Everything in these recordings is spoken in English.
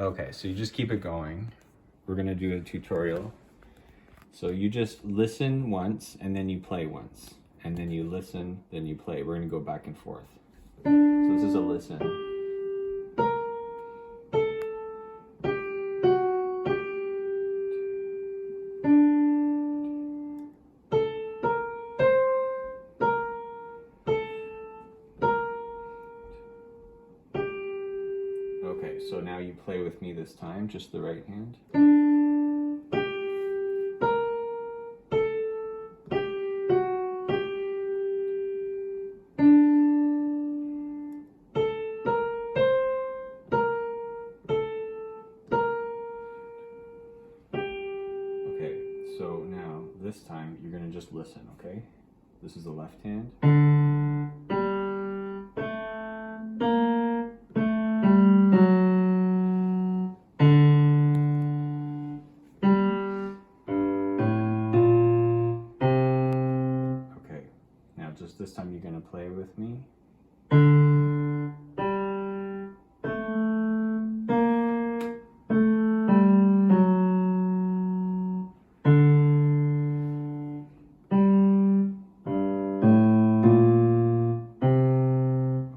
Okay, so you just keep it going. We're gonna do a tutorial. So you just listen once and then you play once. And then you listen, then you play. We're gonna go back and forth. So this is a listen. Okay, so now you play with me this time, just the right hand. Okay, so now this time you're gonna just listen, okay? This is the left hand. Just this time you're gonna play with me.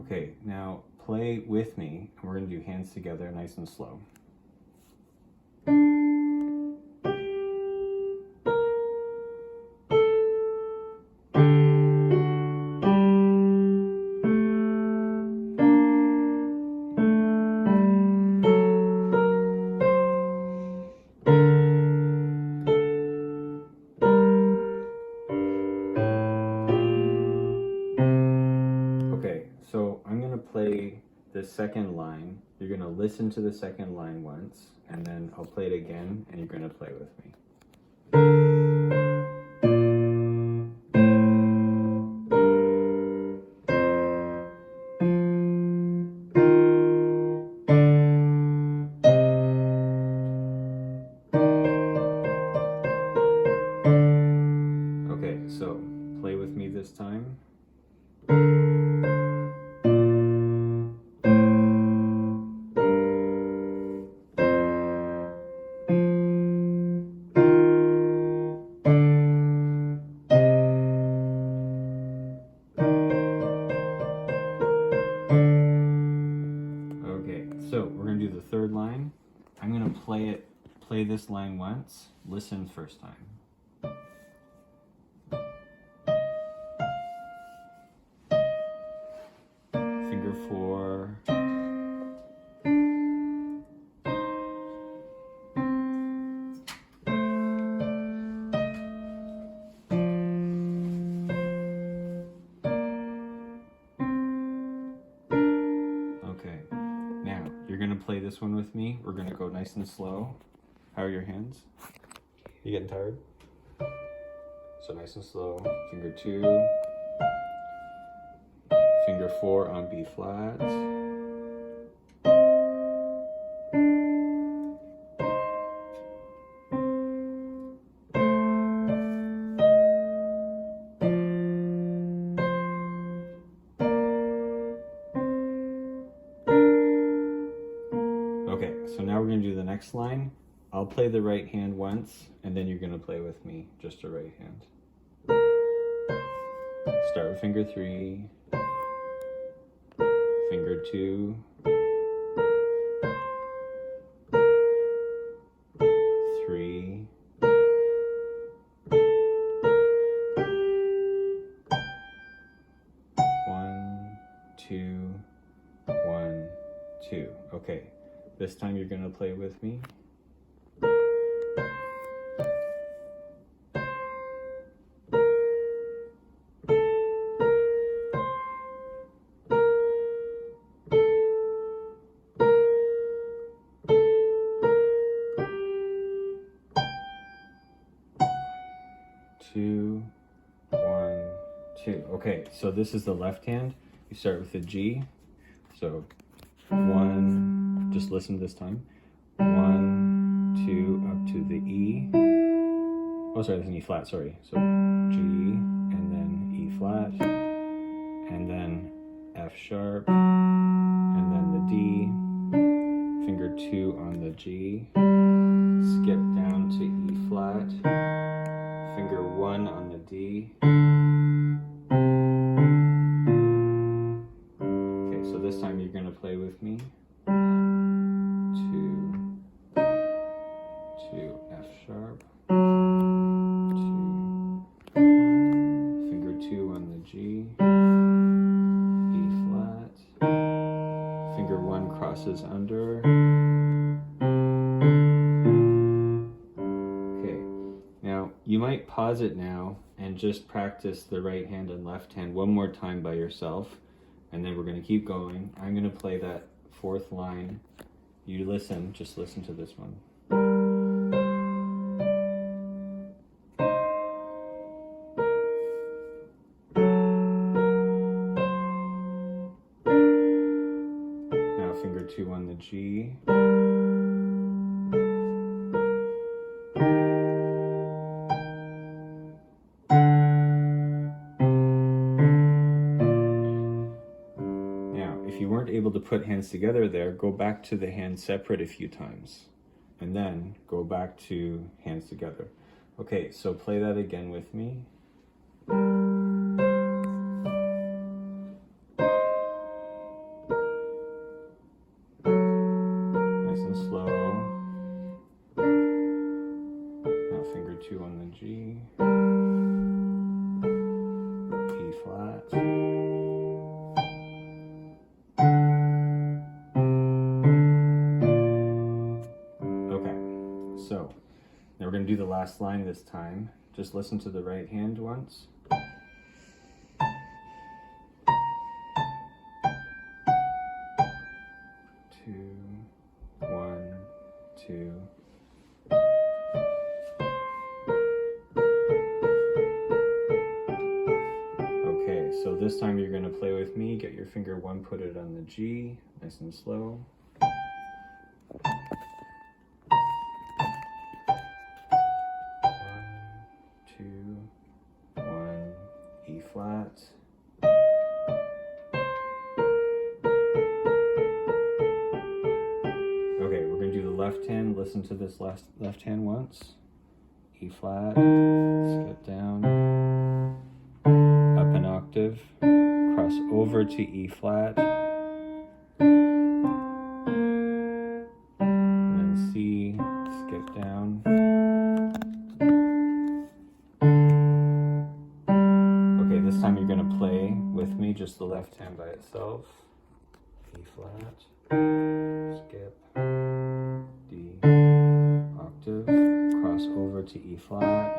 Okay, now play with me, and we're gonna do hands together, nice and slow. So I'm going to play the second line. You're going to listen to the second line once, and then I'll play it again, and you're going to play with me. Okay, so play with me this time. So we're gonna do the third line. I'm gonna play this line once. Listen first time. Finger 4. Okay. Now, you're gonna play this one with me. We're gonna go nice and slow. How are your hands? You getting tired? So nice and slow. Finger 2. Finger 4 on B flat. Okay, so now we're gonna do the next line. I'll play the right hand once, and then you're gonna play with me, just the right hand. Start with finger 3, finger 2, 3, 1, 2, 1, 2. Okay, this time you're gonna play with me. Two, 1, 2. Okay, so this is the left hand. You start with the G. So 1, just listen this time. 1, 2, up to the E. Oh, sorry, that's an E flat, sorry. So G, and then E flat, and then F sharp, and then the D, finger finger 2 on the G, skip down to E flat, finger 1 on the D. Okay, so this time you're going to play with me. 2, F sharp, 2, 1, finger 2 on the G, E flat, finger 1 crosses under. Okay, now you might pause it now and just practice the right hand and left hand one more time by yourself, and then we're going to keep going. I'm going to play that 4th line. You listen, just listen to this one. Now finger 2 on the G. If you weren't able to put hands together there, go back to the hands separate a few times, and then go back to hands together. Okay, so play that again with me. Nice and slow. Now finger 2 on the G, E flat. So, now we're going to do the last line this time. Just listen to the right hand once. 2, 1, 2. Okay, so this time you're going to play with me. Get your finger 1, put it on the G, nice and slow. 1, E flat. Okay, we're going to do the left hand. Listen to this left hand once. E flat, skip down, up an octave, cross over to E flat, and then C, skip down. This time you're going to play with me just the left hand by itself. E flat, skip, D, octave, cross over to E flat.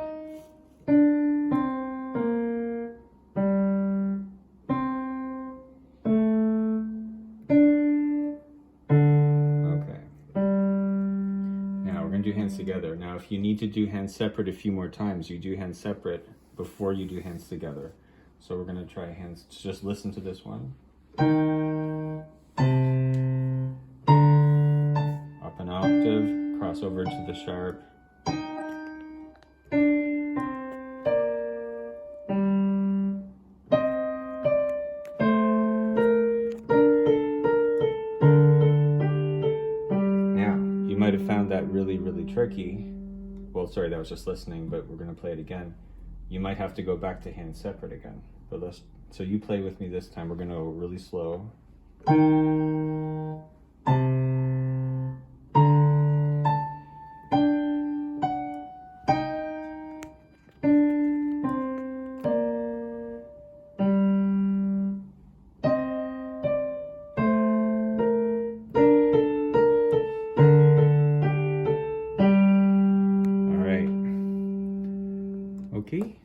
Okay. Now we're going to do hands together. Now if you need to do hands separate a few more times, you do hands separate before you do hands together. So we're going to try hands. Just listen to this one. Up an octave, cross over to the sharp. Now, you might have found that really, really tricky. Well, sorry, that was just listening, but we're going to play it again. You might have to go back to hands separate again. But so you play with me this time. We're going to go really slow. All right. Okay.